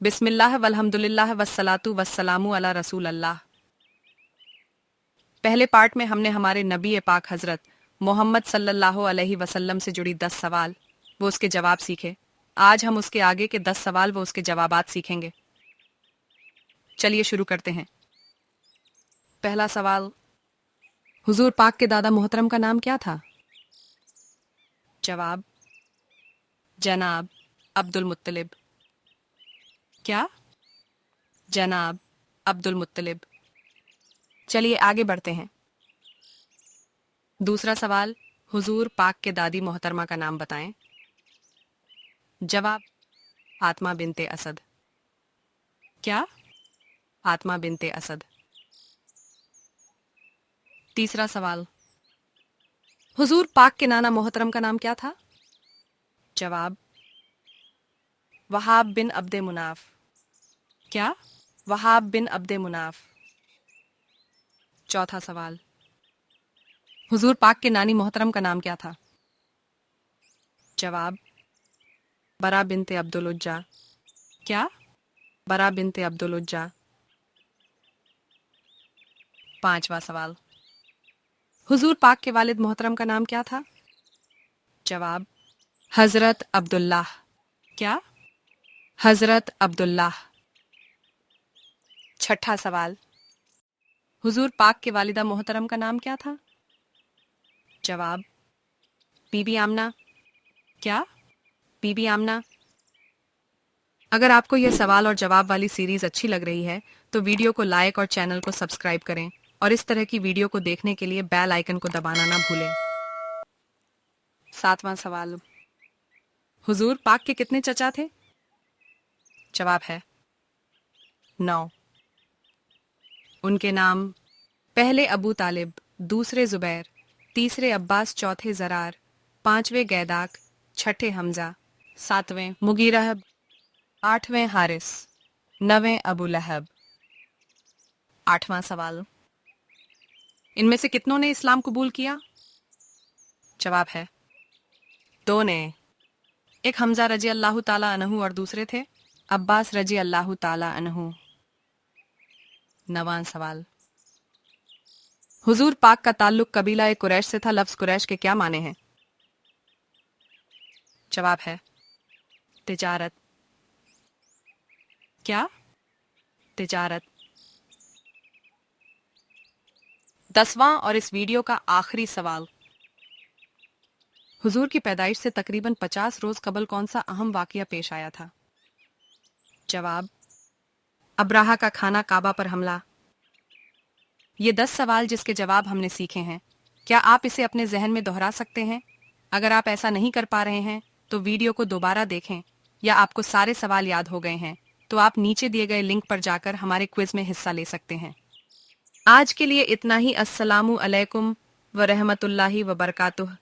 बिस्मिल्लाह वल्हम्दुलिल्लाह वस्सलातु वस्सलामु अला रसूल अल्लाह। पहले पार्ट में हमने हमारे नबी पाक हजरत मोहम्मद सल्लल्लाहु अलैहि वसल्लम से जुड़ी 10 सवाल वो उसके जवाब सीखे। आज हम उसके आगे के 10 सवाल वो उसके जवाबात सीखेंगे। चलिए शुरू करते हैं। पहला सवाल, हुजूर पाक के दादा मोहतरम का नाम क्या था? जवाब, जनाब अब्दुल मुत्तलिब। क्या? जनाब अब्दुल मुत्तलिब। चलिए आगे बढ़ते हैं। दूसरा सवाल, हुजूर पाक के दादी मोहतरमा का नाम बताएं। जवाब, फातिमा बिनते असद। क्या? फातिमा बिनते असद। तीसरा सवाल, हुजूर पाक के नाना मोहतरम का नाम क्या था? जवाब, वहाब बिन अब्दे मुनाफ। क्या? वहाब बिन अब्दे मुनाफ। चौथा सवाल, हुजूर पाक के नानी मोहतरम का नाम क्या था? जवाब, बरा बिनते अब्दुल उज्जा। क्या? बरा बिनते अब्दुल उज्जा। पांचवा सवाल, हुजूर पाक के वालिद मोहतरम का नाम क्या था? जवाब, हजरत अब्दुल्लाह। क्या? हजरत अब्दुल्लाह। छठा सवाल, हुजूर पाक के वालिदा मोहतरम का नाम क्या था? जवाब, बीबी आमना। क्या? बीबी आमना। अगर आपको यह सवाल और जवाब वाली सीरीज अच्छी लग रही है तो वीडियो को लाइक और चैनल को सब्सक्राइब करें और इस तरह की वीडियो को देखने के लिए बेल आइकन को दबाना ना भूलें। सातवां सवाल, हुजूर पाक के कितने चचा थे? जवाब है 9। उनके नाम, पहले अबू तालिब, दूसरे जुबैर, तीसरे अब्बास, चौथे जरार, पांचवें गैदाक, छठे हमजा, सातवें मुगीरह, आठवें हारिस, नवें अबू लहब। आठवां सवाल, इनमें से कितनों ने इस्लाम कबूल किया? जवाब है 2 ने। एक हमजा रजी अल्लाह ताला अनहु और दूसरे थे अब्बास रजी अल्लाह ताला अनहु। नवां सवाल, हुजूर पाक का ताल्लुक कबीला कुरैश से था। लफ्ज कुरैश के क्या माने हैं? जवाब है तिजारत। क्या? तिजारत। 10वां और इस वीडियो का आखिरी सवाल, हुजूर की पैदाइश से तकरीबन 50 रोज कबल कौन सा अहम वाकया पेश आया था? जवाब, अब्राहा का खाना काबा पर हमला। ये 10 सवाल जिसके जवाब हमने सीखे हैं, क्या आप इसे अपने जहन में दोहरा सकते हैं? अगर आप ऐसा नहीं कर पा रहे हैं तो वीडियो को दोबारा देखें, या आपको सारे सवाल याद हो गए हैं तो आप नीचे दिए गए लिंक पर जाकर हमारे क्विज में हिस्सा ले सकते हैं। आज के लिए इतना ही। अस्सलामु अलैकुम व रहमतुल्लाहि व बरकातुह।